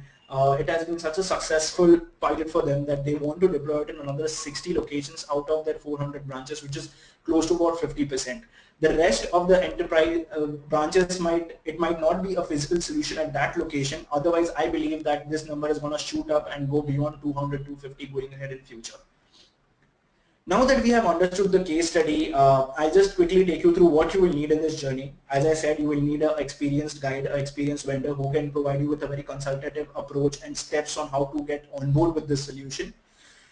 it has been such a successful pilot for them that they want to deploy it in another 60 locations out of their 400 branches, which is close to about 50%. The rest of the enterprise branches might not be a physical solution at that location. Otherwise, I believe that this number is going to shoot up and go beyond 200, 250 going ahead in future. Now that we have understood the case study, I'll just quickly take you through what you will need in this journey. As I said, you will need an experienced guide, an experienced vendor who can provide you with a very consultative approach and steps on how to get on board with this solution.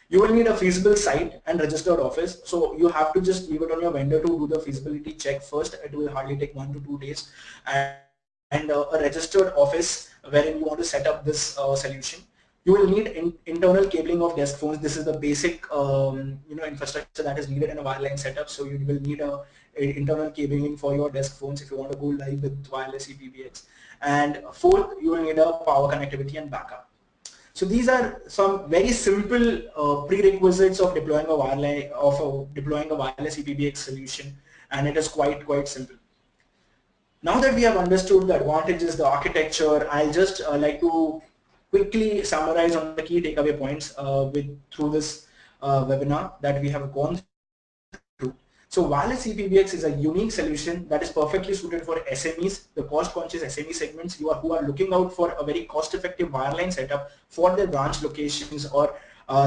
You will need a feasible site and registered office. So you have to just leave it on your vendor to do the feasibility check first. It will hardly take 1 to 2 days. And a registered office wherein you want to set up this solution. You will need internal cabling of desk phones. This is the basic infrastructure that is needed in a wireline setup. So you will need a internal cabling for your desk phones if you want to go live with wireless EPABX. And fourth, you will need a power connectivity and backup. So these are some very simple prerequisites of deploying a wireless EPABX solution, and it is quite simple. Now that we have understood the advantages, the architecture, I'll just like to quickly summarize on the key takeaway points through this webinar that we have gone through. So wireless EPABX is a unique solution that is perfectly suited for SMEs, the cost-conscious SME segments who are looking out for a very cost-effective wireline setup for their branch locations or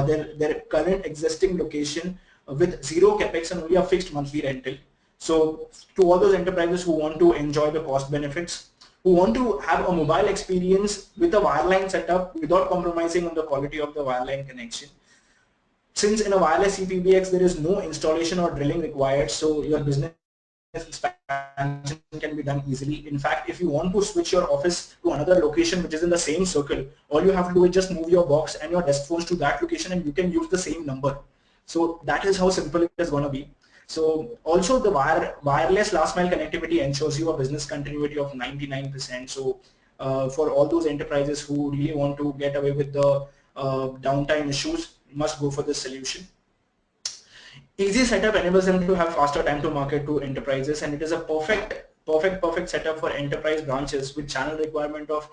their current existing location with zero capex and only a fixed monthly rental. So to all those enterprises who want to enjoy the cost benefits, who want to have a mobile experience with a wireline setup without compromising on the quality of the wireline connection. Since in a wireless EPABX there is no installation or drilling required, so your business expansion can be done easily. In fact, if you want to switch your office to another location which is in the same circle, all you have to do is just move your box and your desk phones to that location and you can use the same number. So that is how simple it is going to be. So also the wireless last mile connectivity ensures you a business continuity of 99%. So for all those enterprises who really want to get away with the downtime issues, must go for this solution. Easy setup enables them to have faster time to market to enterprises, and it is a perfect setup for enterprise branches with channel requirement of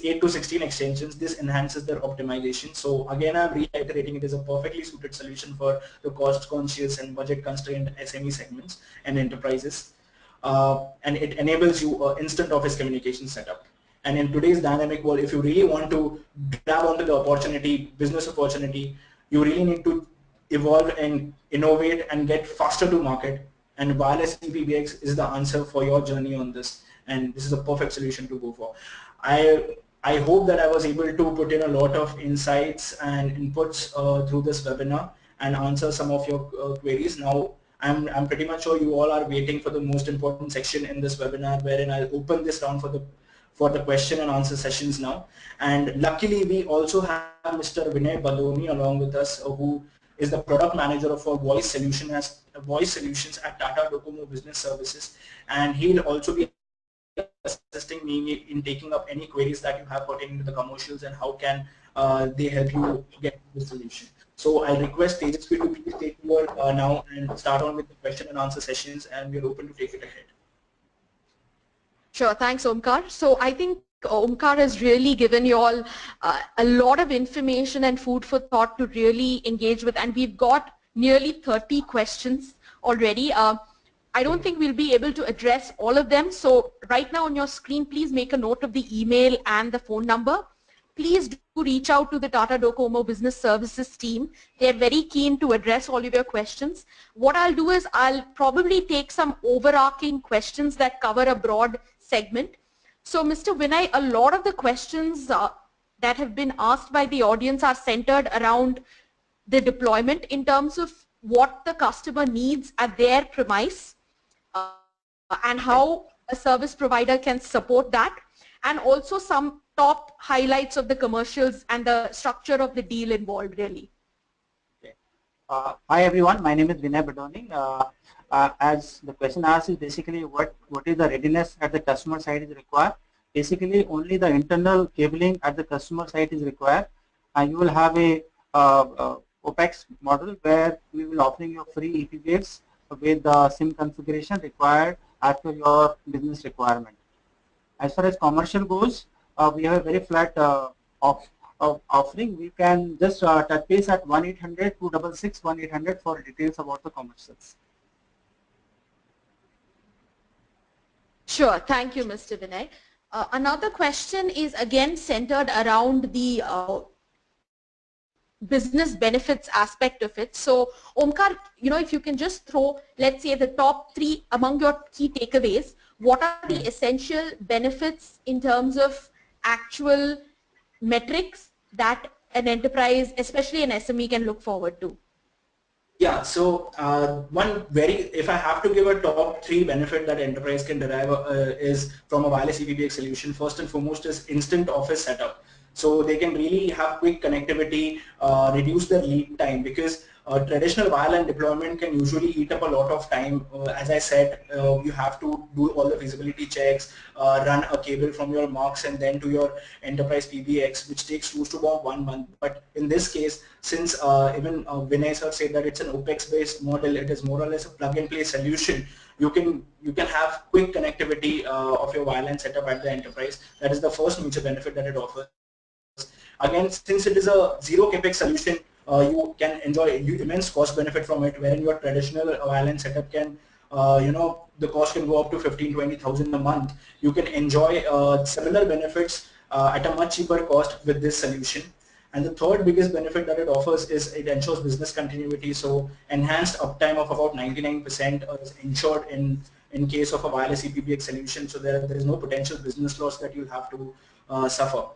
8 to 16 extensions. This enhances their optimization. So again, I'm reiterating, it is a perfectly suited solution for the cost conscious and budget constrained SME segments and enterprises. And it enables you instant office communication setup. And in today's dynamic world, if you really want to grab onto the opportunity, business opportunity, you really need to evolve and innovate and get faster to market. And wireless EPABX is the answer for your journey on this. And this is a perfect solution to go for. I hope that I was able to put in a lot of insights and inputs through this webinar and answer some of your queries. Now, I'm pretty much sure you all are waiting for the most important section in this webinar, wherein I'll open this round for the question and answer sessions now. And luckily, we also have Mr. Vinay Badoni along with us, who is the product manager of our voice solutions at Tata Docomo Business Services, and he'll also be assisting me in taking up any queries that you have pertaining to the commercials and how can they help you get the solution. So I request Tejasvi to please take over now and start on with the question and answer sessions, and we're open to take it ahead. Sure, thanks Omkar. So I think Omkar has really given you all a lot of information and food for thought to really engage with, and we've got nearly 30 questions already. I don't think we'll be able to address all of them. So right now on your screen, please make a note of the email and the phone number. Please do reach out to the Tata Docomo Business Services team. They're very keen to address all of your questions. What I'll do is I'll probably take some overarching questions that cover a broad segment. So Mr. Vinay, a lot of the questions that have been asked by the audience are centered around the deployment in terms of what the customer needs at their premise and how a service provider can support that, and also some top highlights of the commercials and the structure of the deal involved really. Okay. Hi everyone, my name is Vinay Badoni. As the question asked is basically what is the readiness at the customer side is required. Basically only the internal cabling at the customer side is required, and you will have a OPEX model where we will offering you free EPABX with the SIM configuration required as per your business requirement. As far as commercial goes, we have a very flat offering. We can just touch base at 1-800-266-1800 for details about the commercials. Sure, thank you, Mr. Vinay. Another question is again centered around the business benefits aspect of it. So Omkar, if you can just throw, let's say, the top 3 among your key takeaways, what are the essential benefits in terms of actual metrics that an enterprise, especially an SME, can look forward to? Yeah, so if I have to give a top 3 benefit that enterprise can derive is from a wireless EPABX solution, first and foremost is instant office setup. So they can really have quick connectivity, reduce their lead time, because traditional wireline deployment can usually eat up a lot of time. As I said, you have to do all the feasibility checks, run a cable from your MUX and then to your enterprise PBX, which takes close to about 1 month. But in this case, since even Vinay sir said that it's an OPEX based model, it is more or less a plug and play solution. You can have quick connectivity of your wireline setup at the enterprise. That is the first major benefit that it offers. Again, since it is a zero capex solution, you can enjoy immense cost benefit from it, wherein your traditional wireline setup can, the cost can go up to 15,000-20,000 a month. You can enjoy similar benefits at a much cheaper cost with this solution. And the third biggest benefit that it offers is it ensures business continuity. So enhanced uptime of about 99% is ensured in case of a wireless EPABX solution. So there is no potential business loss that you'll have to suffer.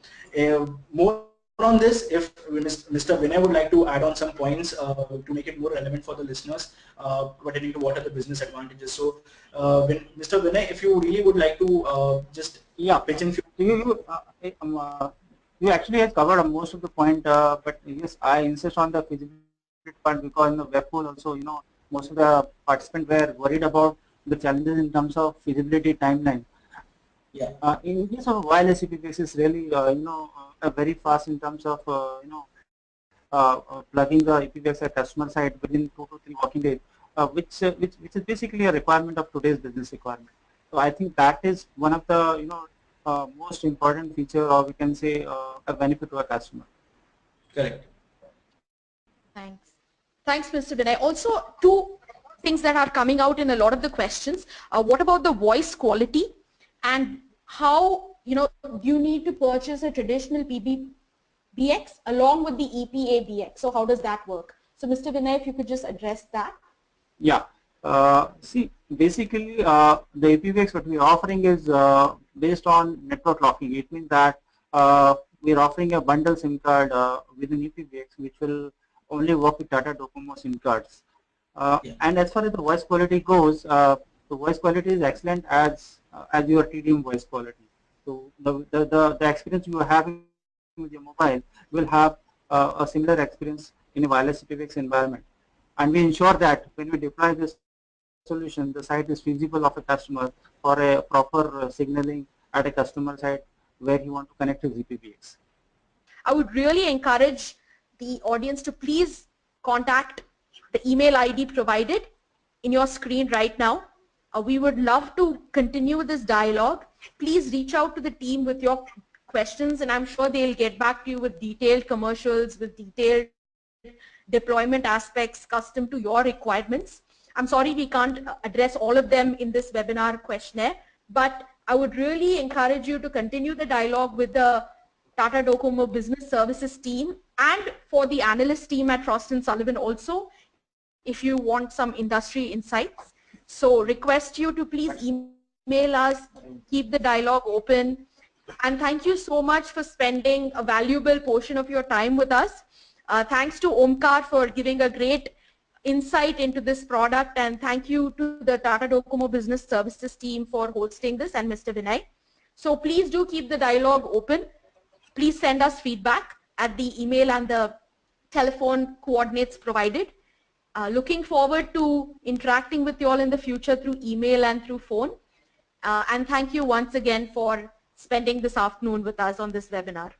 More on this, if Mr. Vinay would like to add on some points to make it more relevant for the listeners pertaining to what are the business advantages. So Mr. Vinay, if you really would like to just pitch in. You actually have covered most of the point, but yes, I insist on the feasibility part, because in the web poll also, most of the participants were worried about the challenges in terms of feasibility timeline. Yeah. In case of wireless EPABX is really, very fast in terms of, plugging the EPABX at customer side within 2 to 3 working days, which is basically a requirement of today's business requirement. So I think that is one of the, most important feature, or we can say a benefit to a customer. Correct. Thanks. Thanks, Mr. Vinay. Also, 2 things that are coming out in a lot of the questions. What about the voice quality, and how, you need to purchase a traditional PBX along with the EPABX. So how does that work? So Mr. Vinay, if you could just address that. Yeah. See, basically, the EPABX what we are offering is based on network locking. It means that we are offering a bundle SIM card within EPABX, which will only work with Tata Docomo SIM cards. And as far as the voice quality goes, the voice quality is excellent as your TDM voice quality. So the experience you are having with your mobile will have a similar experience in a wireless EPABX environment. And we ensure that when we deploy this solution, the site is feasible of a customer for a proper signaling at a customer site where you want to connect to EPABX. I would really encourage the audience to please contact the email ID provided in your screen right now. We would love to continue this dialogue. Please reach out to the team with your questions, and I'm sure they'll get back to you with detailed commercials, with detailed deployment aspects custom to your requirements. I'm sorry we can't address all of them in this webinar questionnaire, but I would really encourage you to continue the dialogue with the Tata Docomo Business Services team, and for the analyst team at Frost & Sullivan also, if you want some industry insights. So request you to please email us, keep the dialogue open, and thank you so much for spending a valuable portion of your time with us. Thanks to Omkar for giving a great insight into this product, and thank you to the Tata Docomo Business Services team for hosting this and Mr. Vinay. So please do keep the dialogue open. Please send us feedback at the email and the telephone coordinates provided. Looking forward to interacting with you all in the future through email and through phone. And thank you once again for spending this afternoon with us on this webinar.